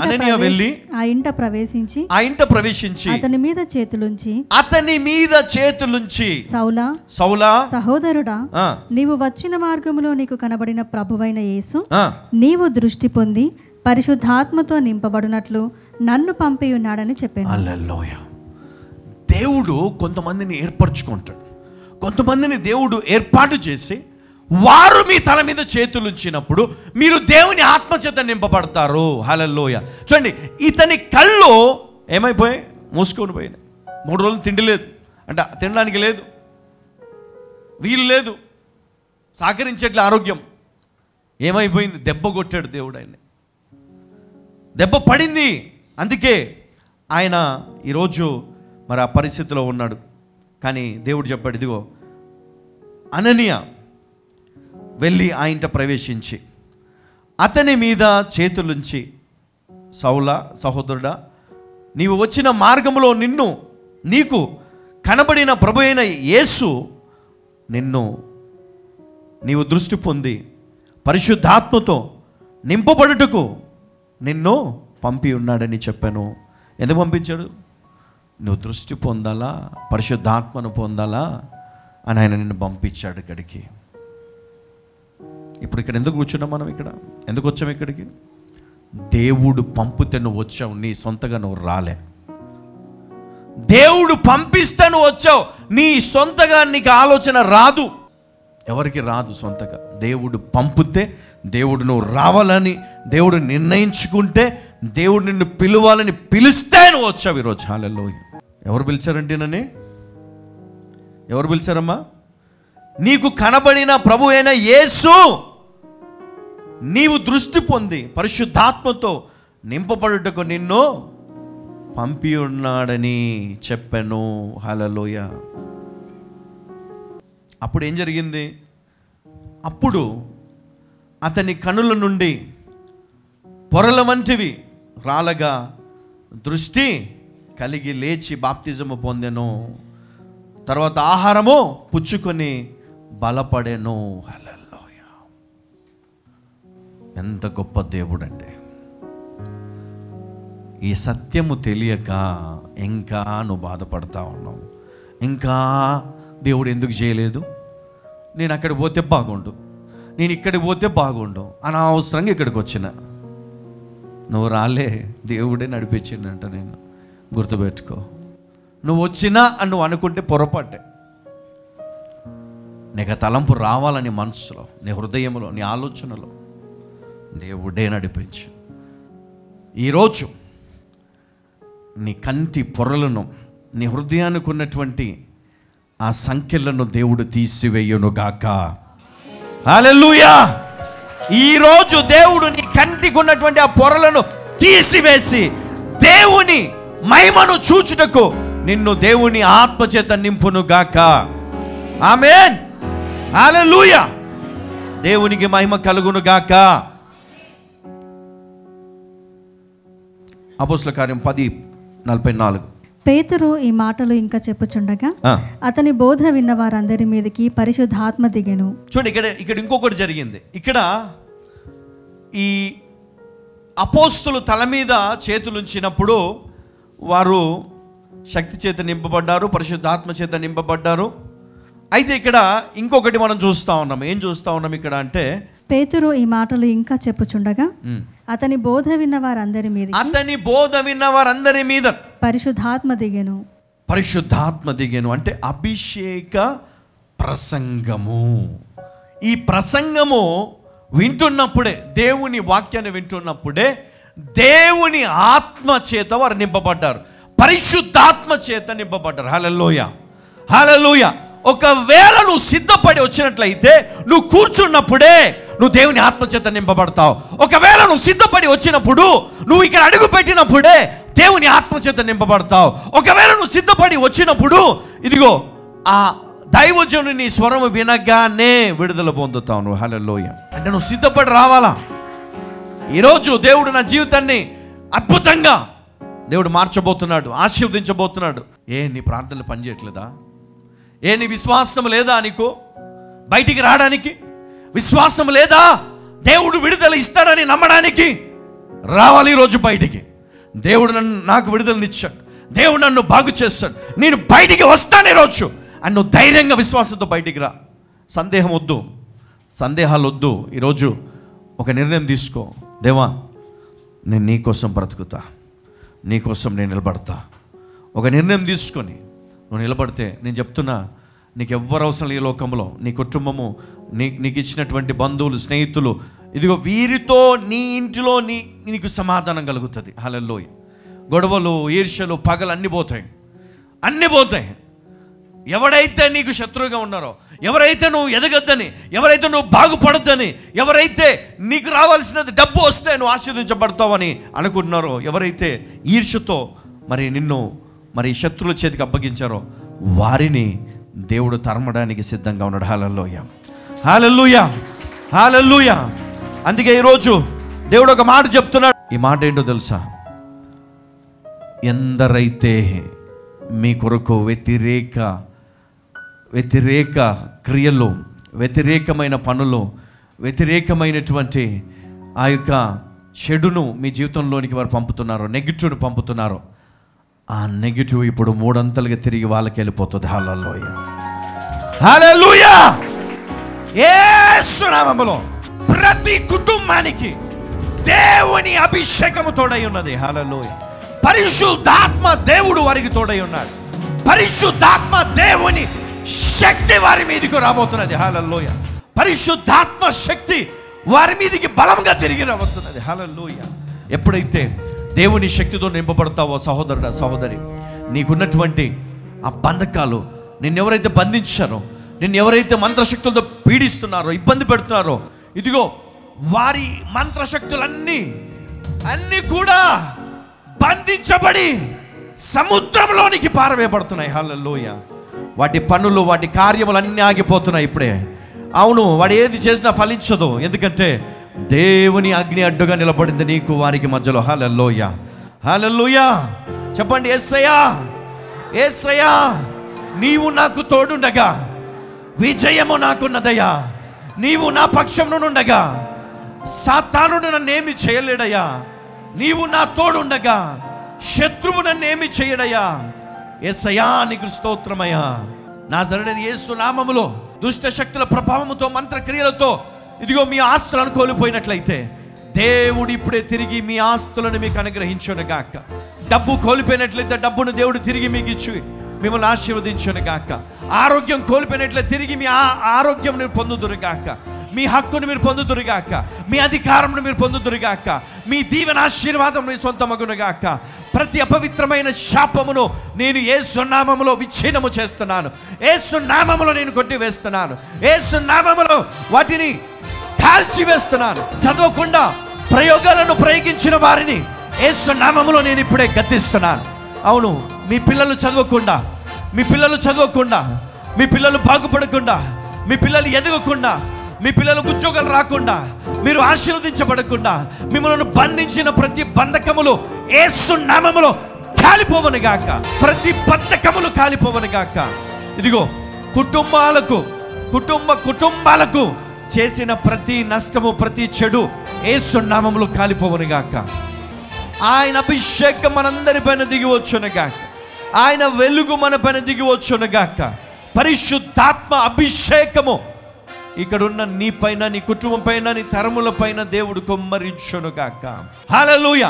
అననీయ వెళ్ళి ఆ ఇంట ప్రవేశించి అతని మీద చేతులుంచి సౌలా సహోదరుడా, నీవు వచ్చిన మార్గములో నీకు కనబడిన ప్రభువైన యేసు నీవు దృష్టి పొంది పరిశుద్ధాత్మతో నింపబడినట్లు నన్ను పంపి ఉన్నాడని చెప్పాను. హల్లెలూయా. దేవుడు కొంతమందిని ఏర్పరచుకుంటాడు, కొంతమందిని దేవుడు ఏర్పాటు చేసి వారు మీ తల మీద చేతులుంచినప్పుడు మీరు దేవుని ఆత్మచేత నింపబడతారు. హల్లెలూయా. చూడండి, ఇతని కళ్ళు ఏమైపోయాయి? మూసుకొని పోయినాయి. 3 రోజులు తిండి లేదు, అంటే తినడానికి లేదు, వీలు లేదు, సహకరించేట్ల ఆరోగ్యం. ఏమైపోయింది? దెబ్బ కొట్టాడు దేవుడు ఆయన్ని, దెబ్బ పడింది. అందుకే ఆయన ఈరోజు మరి ఆ పరిస్థితిలో ఉన్నాడు. కానీ దేవుడు చెప్పాడు, ఇదిగో అననీయ వెళ్ళి ఆ ఇంట ప్రవేశించి అతని మీద చేతులుంచి, సౌలా సహోదరుడా, నీవు వచ్చిన మార్గములో నీకు కనబడిన ప్రభు అయిన యేసు నీవు దృష్టి పొంది పరిశుద్ధాత్మతో నింపబడుటకు నిన్ను పంపి ఉన్నాడని చెప్పాను. ఎందుకు పంపించాడు? నువ్వు దృష్టి పొందాలా, పరిశుద్ధాత్మను పొందాలా అని ఆయన నిన్ను పంపించాడు ఇక్కడికి. ఇప్పుడు ఇక్కడ ఎందుకు కూర్చున్నాం మనం? ఇక్కడ ఎందుకు వచ్చాము? ఇక్కడికి దేవుడు పంపితే నువ్వు వచ్చావు, నీ సొంతగా నువ్వు రాలే. దేవుడు పంపిస్తే నువ్వు వచ్చావు, నీ సొంతగా నీకు ఆలోచన రాదు, ఎవరికి రాదు సొంతగా. దేవుడు పంపితే, దేవుడు నువ్వు రావాలని దేవుడు నిర్ణయించుకుంటే, దేవుడు నిన్ను పిలవాలని పిలిస్తే నువ్వు వచ్చావు ఈరోజు. హల్లెలూయా. ఎవరు పిలిచారంటే నన్ను? ఎవరు పిలిచారమ్మా? నీకు కనబడిన ప్రభు అయిన యేసు నీవు దృష్టి పొంది పరిశుద్ధాత్మతో నింపబడుటకు నిన్ను పంపి ఉన్నాడని చెప్పాను. హల్లెలూయా. అప్పుడు ఏం జరిగింది? అప్పుడు అతని కనుల నుండి పొరల వంటివి రాలగా దృష్టి కలిగి లేచి బాప్తిజము పొందెను. తర్వాత ఆహారము పుచ్చుకొని బలపడెను. హల్లెలూయా. ఎంత గొప్ప దేవుడు అండి. ఈ సత్యము తెలియక ఇంకా నువ్వు బాధపడతా ఉన్నావు. ఇంకా దేవుడు ఎందుకు చేయలేదు? నేను అక్కడికి పోతే బాగుండు, నేను ఇక్కడికి పోతే బాగుండు, అనవసరంగా ఇక్కడికి వచ్చిన. నువ్వు రాలే, దేవుడే నడిపించిందంట. నేను గుర్తుపెట్టుకో. నువ్వు వచ్చినా అని నువ్వు అనుకుంటే పొరపాటే. నీకు తలంపు రావాలని మనసులో, నీ హృదయంలో, నీ ఆలోచనలో దేవుడే నడిపించు. ఈరోజు నీ కంటి పొరలను, నీ హృదయానికి ఉన్నటువంటి ఆ సంఖ్యలను దేవుడు తీసివేయునుగాక. హల్లెలూయా. ఈరోజు దేవుడు నీ కంటికి ఉన్నటువంటి ఆ పొరలను తీసివేసి దేవుని మహిమను చూచుటకు నిన్ను దేవుని ఆత్మచేత నింపునుగాక. ఆమేన్. హల్లెలూయా. దేవునికి మహిమ కలుగునుగాక. అపోస్తలుల కార్యం 10:44. పేతురు ఈ మాటలు ఇంకా చెప్పుచుండగా అతని బోధ విన్న వారందరి మీదకి పరిశుద్ధాత్మ దిగెను. చూడండి, ఇక్కడ ఇంకొకటి జరిగింది. ఇక్కడ ఈ అపోస్తలు తల మీద చేతులుంచినప్పుడు వారు శక్తి చేత నింపబడ్డారు, పరిశుద్ధాత్మ చేత నింపబడ్డారు. అయితే ఇక్కడ ఇంకొకటి మనం చూస్తూ ఉన్నాం. ఏం చూస్తూ ఉన్నాం ఇక్కడ అంటే, పేతురు ఈ మాటలు ఇంకా చెప్పుచుండగా అతని బోధ విన్న వారందరి మీద పరిశుద్ధాత్మ దిగెను. పరిశుద్ధాత్మ దిగెను అంటే అభిషేక ప్రసంగము. ఈ ప్రసంగము వింటున్నప్పుడే, దేవుని వాక్యాన్ని వింటున్నప్పుడే దేవుని ఆత్మ చేత వారు నింపబడ్డారు, పరిశుద్ధాత్మ చేత నింపబడ్డారు. హల్లెలూయా. హల్లెలూయా. ఒకవేళ నువ్వు సిద్ధపడి వచ్చినట్లయితే నువ్వు కూర్చున్నప్పుడే నువ్వు దేవుని ఆత్మచేత నింపబడతావు. ఒకవేళ నువ్వు సిద్ధపడి వచ్చినప్పుడు, నువ్వు ఇక్కడ అడుగు పెట్టినప్పుడే దేవుని ఆత్మచేత నింపబడతావు. ఒకవేళ నువ్వు సిద్ధపడి వచ్చినప్పుడు ఇదిగో ఆ దైవజనుని స్వరము వినగానే విడుదల పొందుతావు నువ్వు. హల్లెలూయా. అంటే నువ్వు సిద్ధపడి రావాలా. ఈరోజు దేవుడు నా జీవితాన్ని అద్భుతంగా దేవుడు మార్చబోతున్నాడు, ఆశీర్వదించబోతున్నాడు. నీ ప్రార్థనలు పనిచేయట్లేదా? నీ విశ్వాసం లేదా? నీకు బయటికి రావడానికి విశ్వాసం లేదా? దేవుడు విడుదల ఇస్తాడని నమ్మడానికి రావాలి ఈరోజు బయటికి. దేవుడు నాకు విడుదలనిచ్చాడు, దేవుడు నన్ను బాగు చేస్తాడు, నేను బయటికి వస్తాను ఈరోజు అని నువ్వు ధైర్యంగా విశ్వాసంతో బయటికి రా. సందేహం వద్దు, సందేహాలు వద్దు. ఈరోజు ఒక నిర్ణయం తీసుకో. దేవా, నేను నీకోసం బ్రతుకుతా, నీకోసం నేను నిలబడతా. ఒక నిర్ణయం తీసుకొని నువ్వు నిలబడితే నేను చెప్తున్నా, నీకు ఎవ్వరు అవసరం ఈ లోకంలో. నీ కుటుంబము, నీకు ఇచ్చినటువంటి బంధువులు, స్నేహితులు, ఇదిగో వీరితో నీ ఇంటిలో నీకు సమాధానం కలుగుతుంది. హల్లెలూయా. గొడవలు, ఈర్ష్యలు, పగలు అన్నీ పోతాయి, అన్నీ పోతాయి. ఎవరైతే నీకు శత్రువుగా ఉన్నారో, ఎవరైతే నువ్వు ఎదగద్దని, ఎవరైతే నువ్వు బాగుపడద్దని, ఎవరైతే నీకు రావాల్సినది డబ్బు వస్తే నువ్వు ఆశీర్వదించబడతావని అనుకుంటున్నారో, ఎవరైతే ఈర్ష్యతో నిన్ను శత్రువుల చేతికి అప్పగించారో, వారిని దేవుడు తరమడానికి సిద్ధంగా ఉన్నాడు. హల్లెలూయా, హల్లెలూయా, హల్లెలూయా. అందుకే ఈరోజు దేవుడు ఒక మాట చెప్తున్నాడు. ఈ మాట ఏంటో తెలుసా? ఎందరైతే మీ కొరకు వ్యతిరేక క్రియలు, వ్యతిరేకమైన పనులు, వ్యతిరేకమైనటువంటి ఆ యొక్క చెడును మీ జీవితంలోనికి వారు పంపుతున్నారో, నెగిటివ్ను పంపుతున్నారో, ఆ నెగిటివ్ ఇప్పుడు 3 అంతలుగా తిరిగి వాళ్ళకి వెళ్ళిపోతుంది. హల్లెలూయా, హల్లెలూయా. యేసు నామములో ప్రతి కుటుంబానికి దేవుని అభిషేకము తోడై ఉన్నది. హల్లెలూయా. పరిశుద్ధాత్మ దేవుడు వారికి తోడై ఉన్నాడు. పరిశుద్ధాత్మ దేవుని శక్తి వారి మీదకి రాబోతున్నది. హల్లెలూయా. పరిశుద్ధాత్మ శక్తి వారి మీదకి బలంగా తిరిగి రాబోతున్నది. హల్లెలూయా. ఎప్పుడైతే దేవుని శక్తితో నింపబడతావో సహోదరుడా, సహోదరి, నీకున్నటువంటి ఆ బంధకాలు, నిన్నెవరైతే బంధించారో, నిన్నెవరైతే మంత్రశక్తులతో పీడిస్తున్నారో, ఇబ్బంది పెడుతున్నారో, ఇదిగో వారి మంత్రశక్తులన్నీ కూడా బంధించబడి సముద్రంలోనికి పారవేయబడుతున్నాయి. హల్లెలూయా. వాటి పనులు, వాటి కార్యములు అన్నీ ఆగిపోతున్నాయి ఇప్పుడే. అవును, వాడు ఏది చేసినా ఫలించదు. ఎందుకంటే దేవుని అగ్ని అడ్డుగా నిలబడింది నీకు వారికి మధ్యలో. హల్లెలూయా, హల్లెలూయా. చెప్పండి, యేసయ్యా, యేసయ్యా, నీవు నాకు తోడుండగా విజయము నాకున్నదయ్యా. నీవు నా పక్షంలోనుండగా సాతానుడు నన్నేమి చేయలేడయ్యా. నీవు నా తోడుండగా శత్రువు నన్నేమి చేయడయ్యా. యేసయ్యా, నీకు స్తోత్రమయ్యా. నజరేయుడైన యేసు నామములో దుష్ట శక్తుల ప్రభావముతో, మంత్రక్రియలతో ఇదిగో మీ ఆస్తులను కోల్పోయినట్లయితే దేవుడు ఇప్పుడే తిరిగి మీ ఆస్తులను మీకు అనుగ్రహించును గాక. డబ్బు కోల్పోయినట్లయితే డబ్బును దేవుడు తిరిగి మీకు ఇచ్చి మిమ్మల్ని ఆశీర్వదించును గాక. ఆరోగ్యం కోల్పోయినట్లయితే తిరిగి మీ ఆరోగ్యం పొందుదురు గాక. మీ హక్కును మీరు పొందుదురు గాక. మీ అధికారమును మీరు పొందుదురు గాక. మీ దీవెన ఆశీర్వాదం మీ సొంతమగును గాక. ప్రతి అపవిత్రమైన శాపమును నేను యేసు నామములో విచ్ఛిన్నము చేస్తున్నాను. యేసు నామములో నేను కొట్టివేస్తున్నాను. యేసు నామములో వాటిని కాల్చివేస్తున్నాను. చదవకుండా ప్రయోగాలను ప్రయోగించిన వారిని యేసు నామములో నేను ఇప్పుడే గద్దిస్తున్నాను. అవును, మీ పిల్లలు చదవకుండా, మీ పిల్లలు బాగుపడకుండా, మీ పిల్లలు ఎదగకుండా, మీ పిల్లలకు ఉద్యోగాలు రాకుండా, మీరు ఆశీర్వదించబడకుండా మిమ్మల్ని బంధించిన ప్రతి బంధకములు యేసు నామములో కాలిపోవను గాక. ప్రతి బంధకములు కాలిపోవను గాక. ఇదిగో కుటుంబాలకు చేసిన ప్రతి నష్టము, ప్రతి చెడు యేసు నామములో కాలిపోవను గాక. ఆయన అభిషేకం మనందరి పైన దిగి వచ్చును గాక. ఆయన వెలుగు మన పైన దిగి వచ్చును గాక. పరిశుద్ధాత్మ అభిషేకము ఇక్కడున్న నీ పైన, నీ కుటుంబం పైన, నీ తరముల పైన దేవుడు కుమ్మరించును గాక. హల్లెలూయా.